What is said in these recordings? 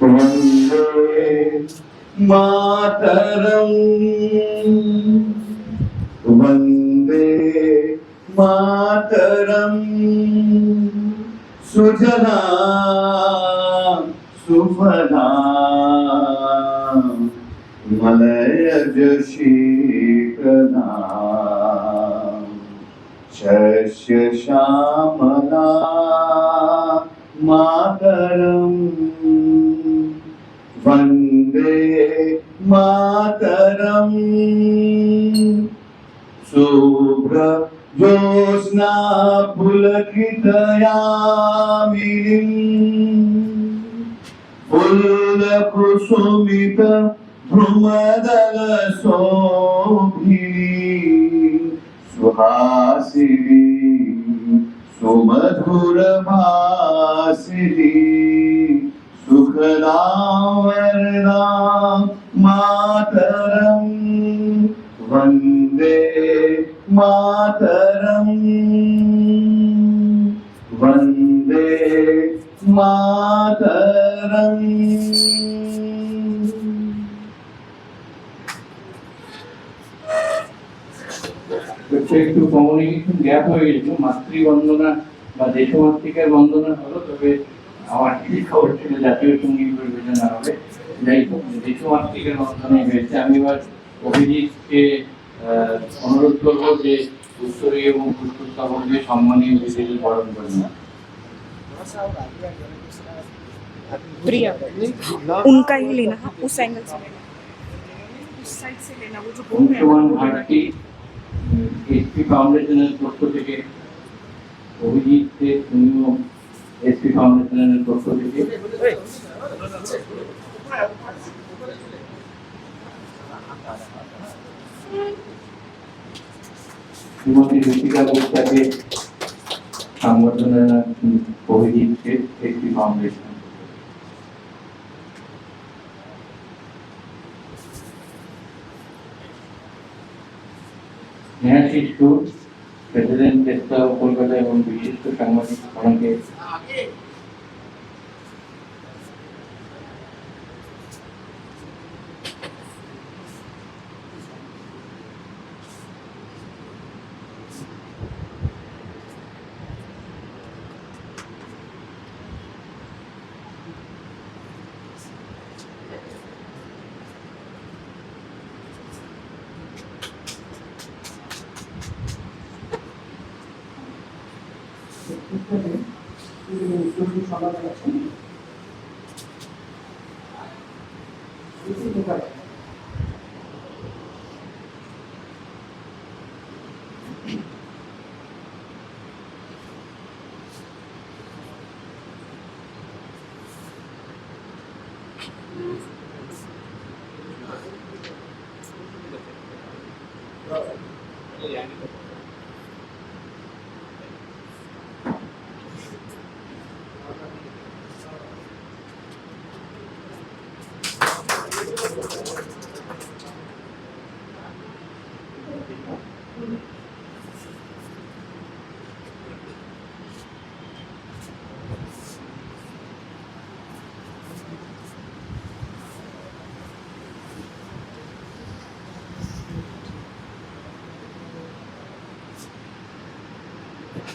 वन्दे मातरम् वन्दे मातरम् सुजला सुफला मलयज शीतला शस्य श्यामला मातरम् वन्दे मातरम् शुभ्र ज्योत्स्ना पुलकितयामिनीं फुल्लकुसुमित भ्रुमदल शोभिनी सुहासिनी सुमधुर भासिनी सुखदां वरदां मातरम् वन्दे मातरम् वन्दे मातरम्। একটু কমিউনিকেশন গ্যাপ হয়ে গেছিল, মাতৃবন্দনা বা দেশমাতৃকার বন্দনা হলো, তবে আমার ঠিক খবর ছিল জাতীয় সঙ্গীত পরিবেশনা হবে। যাই হোক, দেশমাতৃকার বন্দনাই হয়েছে। আমি এবার অভিজিৎকে অনুরোধ করবো যে উত্তরী এবং পুষ্পস্তবকে সম্মানীয় বিশেষ বরণ করেন। प्रिया उनका ही लेना, हाँ उस एंगल से लेना, उस साइड से लेना, वो जो বর্তমান ভারতী এসপি ফাউন্ডেশনের পক্ষ থেকে অভিজিৎকে তুমিও এসপি ফাউন্ডেশনের পক্ষ থেকে শ্রীমতী ঋতিকা গুপ্তাকে সংবর্ধনা অভিজিৎকে এসপি ফাউন্ডেশন। স্নেহাশিষ্ট প্রেসিডেন্ট চেষ্টা কলকাতা এবং বিশিষ্ট সাংবাদিক সমাজে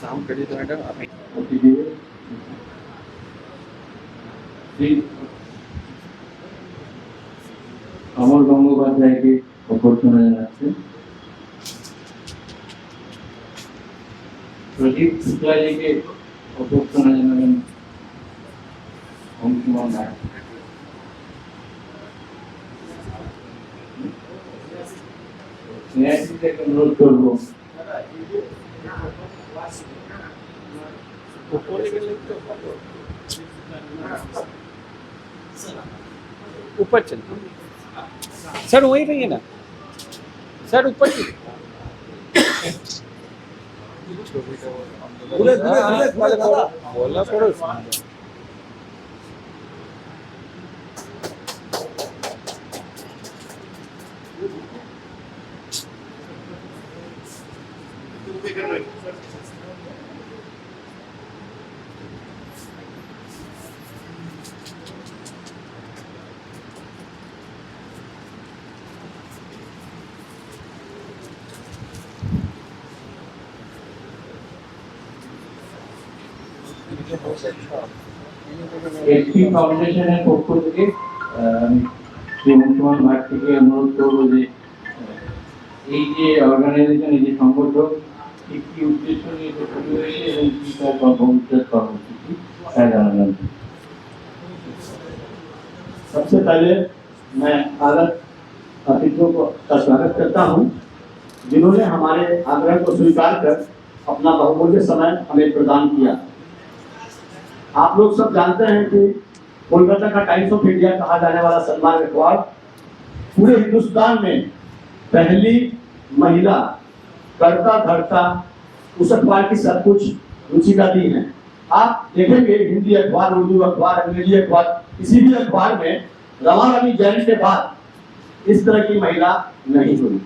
नाम करिए तो मैडम आप अमर गंगोपाध्यायকে অভ্যর্থনা জানাচ্ছে। প্রদীপ শুক্লাজিকে অভ্যর্থনা জানাবেন অংশুমান রায়। স্নেহাশিসকে অনুরোধ করবো ऊपर चलिए सर, वहीं रहिए ना सर, ऊपर बोलना पड़ो। এসপি ফাউন্ডেশনের পক্ষ থেকে শ্রী মুখ্যমান ভাট থেকে অনুরোধ করবো যে এই যে অর্গানাইজেশন, এই যে সংগঠন ঠিক কি উদ্দেশ্য নিয়ে শুরু হয়েছে এবং কি তার ভবিষ্যৎ কর্মসূচি তা জানাবেন। सबसे पहले मैं आदर अतिथियों का स्वागत करता हूं, जिन्होंने हमारे आग्रह को स्वीकार कर अपना बहुमूल्य समय हमें प्रदान किया। आप लोग सब जानते हैं कि कोलकाता का टाइम्स ऑफ इंडिया कहा जाने वाला सलमान अखबार पूरे हिंदुस्तान में पहली महिला करता धरता उस अखबार की सब कुछ रुचिका दी है। आप देखेंगे हिंदी अखबार, उर्दू अखबार, अंग्रेजी अखबार, किसी भी अखबार में रमा रवि जैन के बाद इस तरह की महिला नहीं हुई।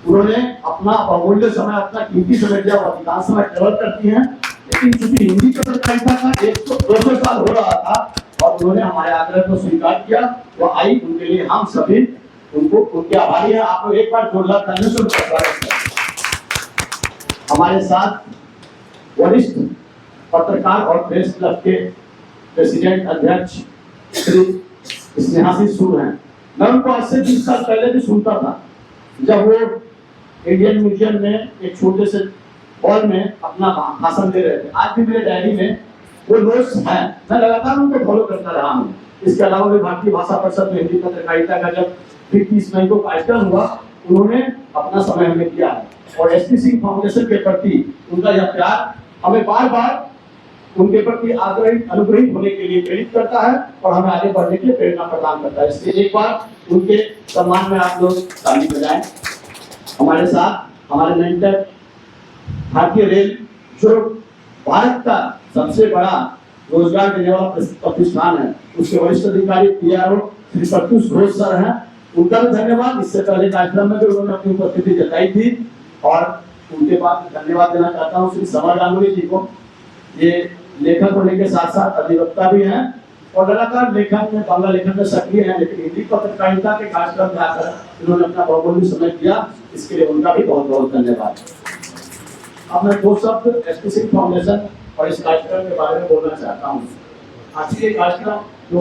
उन्होंने अपना बहुमूल्य समय, अपना कीमती समय दिया। वो अधिकांश समय ट्रेवल करती हैं, लेकिन चूंकि हिंदी का पत्रकारिता का 100-200 साल हो रहा था और उन्होंने हमारे आग्रह को स्वीकार किया, वो आई। उनके लिए हम सभी उनके आभारी हैं। आप लोग एक बार जोरदार तालियों से उनका स्वागत करें। हमारे साथ वरिष्ठ पत्रकार और प्रेस क्लब के प्रेसिडेंट अध्यक्ष श्री स्नेहासी सूर हैं। मैं उनको आज से 20 साल पहले भी सुनता था, जब वो इंडियन म्यूजियम में एक छोटे से हॉल में अपना भाषण दे रहे थे। आज भी मेरे डायरी में वो नोट्स हैं, मैं लगातार उनको फॉलो करता रहा हूँ। इसके अलावा भी भारतीय भाषा परिषद में हिंदी पत्रकारिता का जब 30 मई को कार्यक्रम हुआ, उन्होंने अपना समय हमें दिया है। और एसपी सिंह फाउंडेशन के प्रति उनका यह प्यार हमें बार बार उनके प्रति अनुग्रहित होने के लिए प्रेरित करता है और हमें आगे बढ़ने के लिए प्रेरणा प्रदान करता है। इसलिए एक बार उनके सम्मान में आप लोग ताली बजाएं। हमारे साथ हमारे मेंटर भारतीय रेल, जो भारत का सबसे बड़ा रोजगार देने वाला प्रतिष्ठान है, उसके वरिष्ठ अधिकारी PRO श्री प्रत्युष घोष सर हैं। उनका भी धन्यवाद। इससे पहले कार्यक्रम में भी उन्होंने अपनी उपस्थिति जताई थी और उनके बाद धन्यवाद देना चाहता हूँ श्री समर गांगुली जी को। ये लेखक होने के साथ साथ अधिवक्ता भी हैं और लगातार लेखन में, बांग्ला लेखन में सक्रिय हैं, लेकिन हिंदी पत्रकारिता के कार्यक्रम में आकर इन्होंने अपना बहुमूल्य समय दिया। इसके लिए उनका भी बहुत बहुत धन्यवाद। अब मैं 2 शब्द एसपी सिंह फाउंडेशन और इस कार्यक्रम के बारे में बोलना चाहता हूँ। आज ये कार्यक्रम जो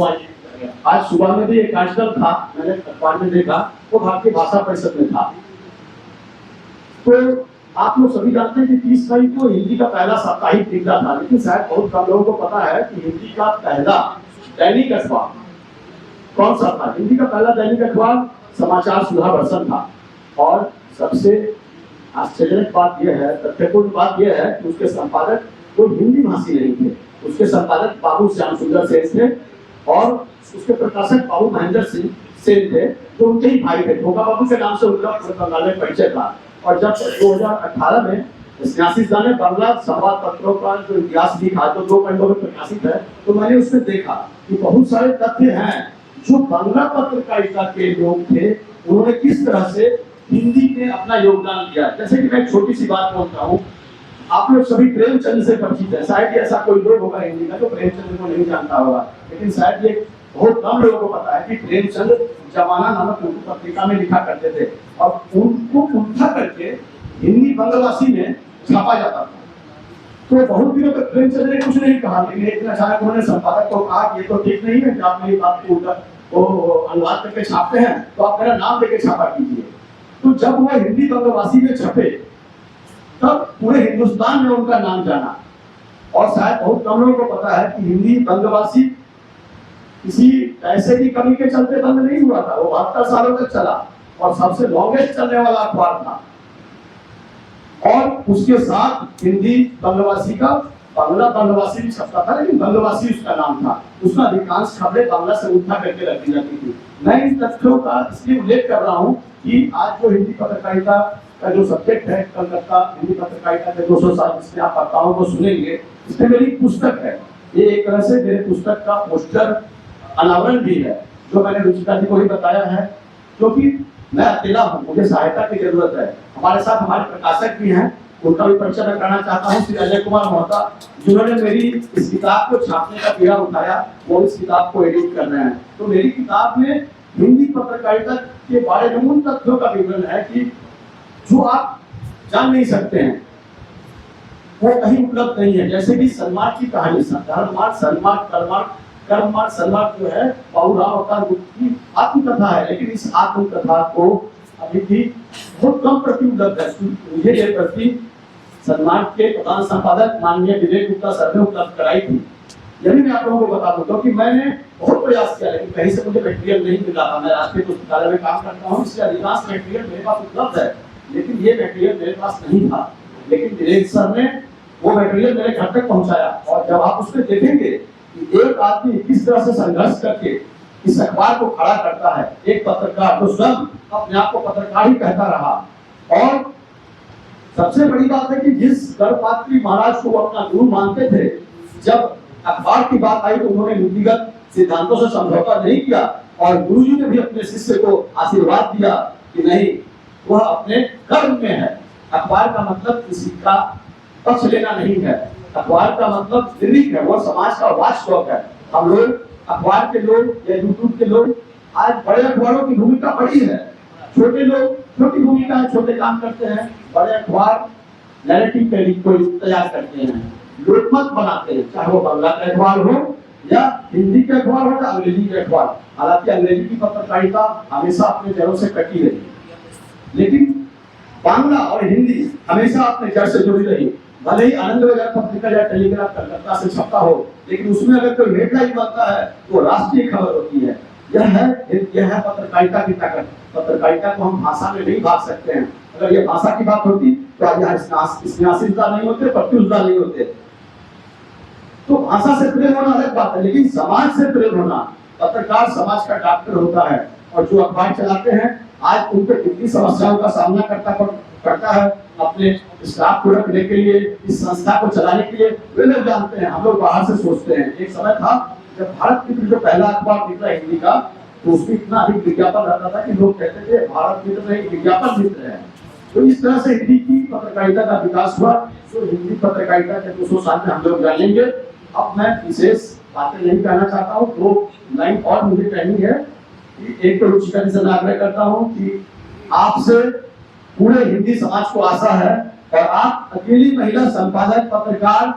आज सुबह में भी एक कार्यक्रम था, मैंने अखबार में देखा, वो भारतीय भाषा परिषद में था। तो आप लोग सभी जानते हैं कि 30 मई को हिंदी का पहला साप्ताहिक निकला था, लेकिन शायद बहुत कम लोगों को पता है कि हिंदी का पहला दैनिक अखबार कौन सा था। हिंदी का पहला दैनिक अखबार समाचार सुधा वर्षन था। और सबसे आश्चर्यजनक बात यह है, तथ्यपूर्ण बात यह है कि उसके संपादक कोई हिंदी भाषी नहीं थे। उसके संपादक बाबू श्याम सुंदर सेन थे और उसके प्रकाशक बाबू महेंद्र सिंह सेन थे, जो उनके ही भाई थे। भोगा बाबू के नाम से उनका बंगाल में परिचय था। और जब 2018 में स्नेहासी ने बांग्ला संवाद पत्रों का जो इतिहास लिखा, जो 2 खंडों में प्रकाशित है, तो मैंने उसमें देखा कि बहुत सारे तथ्य हैं जो बांग्ला पत्रकारिता के लोग थे, उन्होंने किस तरह से हिंदी में अपना योगदान दिया। जैसे कि मैं एक छोटी सी बात बोलता हूँ, आप लोग सभी प्रेमचंद से परिचित है। शायद ऐसा कोई लोग होगा हिंदी का जो प्रेमचंद को नहीं जानता होगा, लेकिन शायद ये बहुत कम लोगों को पता है कि प्रेमचंद जमाना नामक उर्दू पत्रिका में लिखा करते थे और उनको उल्टा करके हिंदी बंगलादेशी में छापा जाता था। तो बहुत दिनों तक प्रेमचंद ने कुछ नहीं कहा, लेकिन एक दिन अचानक उन्होंने संपादक को कहा कि ये तो ठीक नहीं है कि आप मेरी बात को उल्टा अनुवाद करके छापते हैं, तो आप मेरा नाम लेके छापा कीजिए। तो जब वो हिंदी बंगलादेशी में छपे, तब पूरे हिंदुस्तान में उनका नाम जाना। और शायद बहुत कम लोगों को पता है कि हिंदी बंगलादेशी किसी पैसे की कमी के चलते बंद नहीं हुआ था, वो 72 सालों तक चला और सबसे लॉन्गेस्ट चलने वाला अखबार था। और उसके साथ हिंदी बंगलादेशी का बांग्ला बंगलादेशी भी छपता था, लेकिन बंगलादेशी उसका नाम था। उसमें अधिकांश खबरें बांग्ला से उल्टा करके रखी जाती थी। मैं इन तथ्यों का इसलिए उल्लेख कर रहा हूँ कि आज जो हिंदी पत्रकारिता का जो सब्जेक्ट है, कलकत्ता हिंदी पत्रकारिता के 200 साल, जिसमें आप वक्ताओं को सुनेंगे, इसमें मेरी पुस्तक है। ये एक तरह से मेरे पुस्तक का पोस्टर अनावरण भी है, जो मैंने रुचिका जी को ही बताया है, क्योंकि मैं अकेला हूँ, मुझे सहायता की जरूरत है। हमारे साथ हमारे प्रकाशक भी हैं, उनका भी परिचय मैं करना चाहता हूँ, श्री अजय कुमार मोहता, जिन्होंने मेरी इस किताब को छापने का बीड़ा उठाया, वो इस किताब को एडिट कर रहे हैं। तो मेरी किताब में हिंदी पत्रकारिता के बारे में उन तथ्यों का विवरण है कि जो आप जान नहीं सकते हैं। वो कहीं उपलब्ध नहीं है। जैसे कि सन्मार्ग की कहानी, धर्ममार्ग, सन्मार्ग, कर्ममार्ग, सन्मार्ग जो है बाबूराम अवतार गुप्त की आत्मकथा है, लेकिन इस आत्मकथा को अभी भी बहुत कम प्रति उपलब्ध है। मुझे ये प्रति सन्मार्ग के प्रधान संपादक माननीय विवेक गुप्ता सर ने उपलब्ध कराई थी। यदि मैं आप लोगों को बता दूं, क्योंकि मैंने बहुत प्रयास किया लेकिन कहीं से मुझे मटेरियल नहीं मिला था। मैं राष्ट्रीय पुस्तकालय में काम करता हूँ, इसलिए अधिकांश मटेरियल मेरे पास उपलब्ध है, लेकिन ये मटेरियल मेरे पास नहीं था। लेकिन विवेक सर ने वो मटेरियल मेरे घर तक पहुंचाया, और जब आप उसमें देखेंगे कि एक आदमी किस तरह से संघर्ष करके इस अखबार को खड़ा करता है, एक पत्रकार जो स्वयं अपने आप को पत्रकार ही कहता रहा। और सबसे बड़ी बात है कि जिस गर्भपात्री महाराज को वो अपना गुरु मानते थे, जब अखबार की बात आई तो उन्होंने नीतिगत सिद्धांतों से समझौता नहीं किया, और गुरुजी ने भी अपने शिष्य को आशीर्वाद दिया कि नहीं, वह अपने कर्म में है। अखबार का मतलब किसी का पक्ष लेना नहीं है, अखबार का मतलब निर्भीक है, वो समाज का वॉचडॉग है। हम लोग अखबार के लोग या यूट्यूब के लोग आज बड़े अखबारों की भूमिका बड़ी है, छोटे लोग छोटी भूमिका है, छोटे काम करते हैं। बड़े अखबार नैरेटिव को तैयार करते हैं, लोकमत बनाते हैं, चाहे वो बांग्ला का अखबार हो या हिंदी के अखबार हो या अंग्रेजी के अखबार। हालांकि अंग्रेजी की पत्रकारिता हमेशा अपने जड़ों से कटी रही, लेकिन बांग्ला और हिंदी हमेशा अपने जड़ से जुड़ी रही। भले ही आनंद विहार पत्रिका या टेलीग्राफ कलकत्ता से छपता हो, लेकिन उसमें अगर कोई हेडलाइन बनता है तो राष्ट्रीय खबर होती है। यह है पत्रकारिता की ताकत। पत्रकारिता को हम भाषा में नहीं भाग सकते हैं। अगर ये भाषा की बात होती तो आज यहाँ स्नेहाशीलता नहीं होते, प्रत्युषता नहीं होते। तो भाषा से प्रेम होना अलग बात है, लेकिन समाज से प्रेम होना। पत्रकार समाज का डॉक्टर होता है, और जो अखबार चलाते हैं आज उनको कितनी समस्याओं का सामना करता है अपने स्टाफ को रखने के लिए, इस संस्था को चलाने के लिए। वे लोग जानते हैं, हम लोग बाहर से सोचते हैं। एक समय था जब भारत मित्र जो पहला अखबार निकला हिंदी का, तो उसमें इतना अधिक विज्ञापन रहता था कि लोग कहते थे भारत मित्र नहीं, विज्ञापन मित्र है। तो इस तरह से हिंदी की पत्रकारिता का विकास हुआ। तो हिंदी पत्रकारिता के 200 साल में हम लोग जानेंगे। अब मैं विशेष बातें नहीं कहना चाहता हूँ, 2 लाइन और मुझे कहनी है। एक तो रुचिकर से आग्रह करता हूँ कि आपसे पूरे हिंदी समाज को आशा है, और आप अकेली महिला संपादक, पत्रकार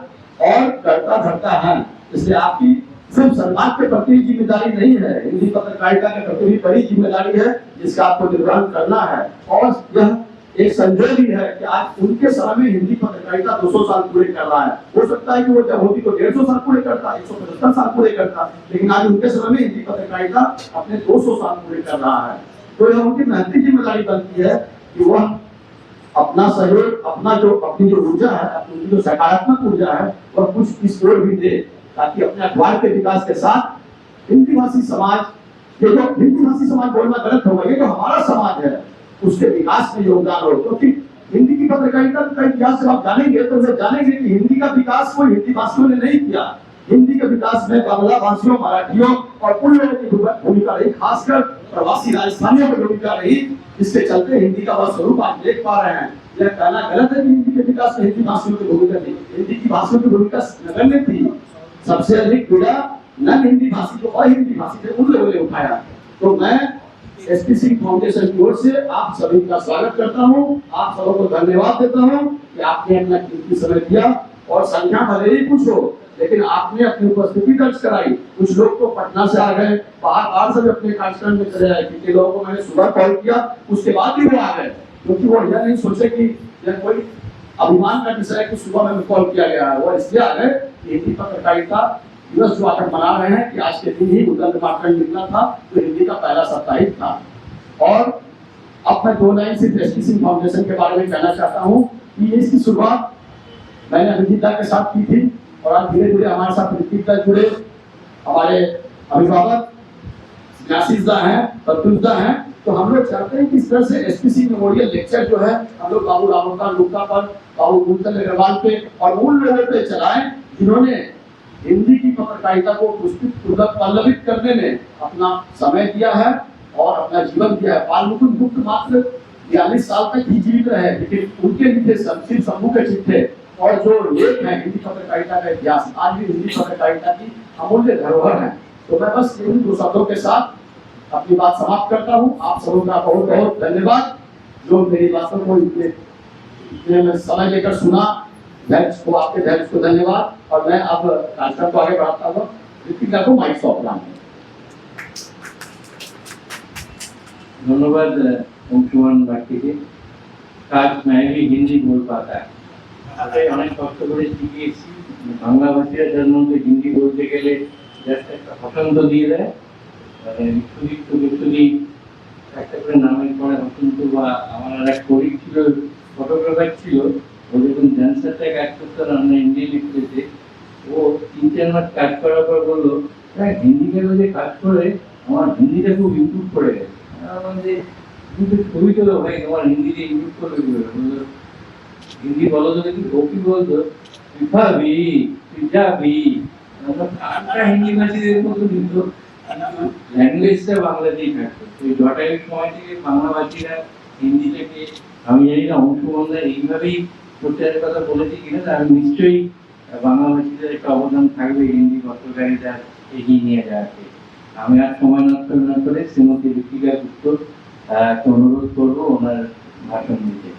और कर्ता धर्ता हैं, इसलिए आपकी सिर्फ सम्मान के प्रति जिम्मेदारी नहीं है, हिंदी पत्रकारिता के प्रति भी बड़ी जिम्मेदारी है जिसका आपको निर्वहन करना है। और यह एक संजय भी है कि आज उनके समय में हिंदी पत्रकारिता 200 साल पूरे कर रहा है। हो सकता है कि वो जब होती तो 150 साल पूरे करता, 175 साल पूरे करता, लेकिन आज उनके समय में हिंदी पत्रकारिता अपने 200 साल पूरे कर रहा है। तो यह उनकी नैतिक जिम्मेदारी बनती है कि वह अपना सहयोग, अपनी जो ऊर्जा है, अपनी जो सकारात्मक ऊर्जा है, वह कुछ इस ओर भी दे, ताकि अपने अखबार के विकास के साथ हिंदी भाषी समाज, ये जो हिंदी भाषी समाज बोलना गलत होगा, ये जो हमारा समाज है उसके विकास में योगदान हो। क्योंकि हिंदी की पत्रकारिता का इतिहास जब आप जानेंगे तो वे जानेंगे कि हिंदी का विकास कोई हिंदी भाषियों ने नहीं किया। हिंदी के विकास में बांग्ला भाषियों, मराठियों और उन लोगों की भूमिका रही, खासकर प्रवासी राजस्थानियों की भूमिका रही, जिसके चलते हिंदी का वह स्वरूप आप देख पा रहे हैं। यह कहना गलत है कि हिंदी के विकास में हिंदी भाषियों की भूमिका थी। हिंदी की भाषियों की भूमिका नगण्य थी। सबसे अधिक पीड़ा न हिंदी भाषी को और हिंदी भाषी थे उन लोगों ने उठाया। तो मैं एसपी सिंह फाउंडेशन की ओर से आप सभी का स्वागत करता हूं, आप सबको धन्यवाद देता हूं कि आपने अपना कीमती समय दिया। और संख्या भले ही कुछ हो, लेकिन आपने अपनी उपस्थिति दर्ज कराई। कुछ लोग तो पटना से आ गए, बाहर से भी अपने कार्यक्रम में चले आए। कितने लोगों को मैंने सुबह कॉल किया, उसके बाद भी वो आ गए, क्योंकि वो यह नहीं सोचे कि यह कोई अभिमान का विषय है कि सुबह में कॉल किया गया है। वो इसलिए आ गए कि हिंदी पत्रकारिता दिवस जो आप मना रहे हैं कि आज के दिन ही उद्दंड मार्कंड निकला था, तो हिंदी का पहला साप्ताहिक था। और अब मैं 2 लाइन सिर्फ एसपी सिंह फाउंडेशन के बारे में कहना चाहता हूँ कि इसकी शुरुआत मैंने अभिजीता के साथ की थी, और आज धीरे धीरे हमारे साथ ऋतिक जुड़े, हमारे अभिभावक न्यासीदा हैं, प्रत्युषदा हैं। तो हम लोग चाहते हैं कि इस तरह से एसपीसी मेमोरियल लेक्चर जो है हम लोग बाबू रामोता लुक्का पर, बाबू कुंतल अग्रवाल पे और उन लोगों पे चलाएं जिन्होंने हिंदी की पत्रकारिता को पुष्पित पल्लवित करने में अपना समय दिया है और अपना जीवन दिया है। बाल मुकुंद गुप्त मात्र 42 साल तक ही जीवित रहे, लेकिन उनके लिखे शमशीर शंभू के चिट्ठे और जो लेख है हिंदी पत्रकारिता का इतिहास, आज भी हिंदी पत्रकारिता की अमूल्य धरोहर है। तो मैं बस इन 2 शब्दों के साथ अपनी बात समाप्त करता हूँ। आप सबों का बहुत बहुत धन्यवाद जो मेरी बातों को इतने समय लेकर सुना। वैल्स को, आपके वैल्स को धन्यवाद। और मैं अब कार्यक्रम को आगे बढ़ाता हूँ। ऋतिका को माइक सौंपना है। धन्यवाद अंशुमान बाकी के। काश मैं भी हिंदी बोल पाता। তাই অনেক কষ্ট করে শিখিয়েছি। বাংলা ভাষীরা যার মধ্যে হিন্দি বলতে গেলে জাস্ট একটা হসন্ত দিয়ে দেয়, মানে বিশ্বজিৎ একটা করে নামের পরে হসন্ত। বা আমার আর এক কলিগ ছিল, ফটোগ্রাফার ছিল, ও যখন ড্যান্সারটা কাজ করতো আমরা ইন্ডিয়ান এক্সপ্রেসে, ও 3-4 মাস কাজ করার পর বললো হিন্দি কাগজে কাজ করে আমার হিন্দিটা খুব ইমপ্রুভ করে গেছে। আমাদের ছবি তোলো ভাই, তোমার হিন্দিতে ইমপ্রুভ করবে কি করে? হিন্দি বলো তো দেখি, ও কি বলতো ভাবি যাবি। আমরা হিন্দি ভাষীদের মতো কিন্তু ল্যাঙ্গুয়েজটা বাংলাতেই থাকতো। ওই জটায়ুর সময় থেকে বাংলা ভাষীরা হিন্দিটাকে, আমি জানি না অংশগ্রহণরা এইভাবেই প্রচারের কথা বলেছি কিনা, আমি নিশ্চয়ই বাংলা ভাষীদের একটা অবদান থাকবে হিন্দি পত্রকারিতা এগিয়ে নিয়ে যাওয়াকে। আমি আর সময় নষ্ট না করে শ্রীমতী ঋতিকা গুপ্ত অনুরোধ করবো ওনার ভাষণ দিতে।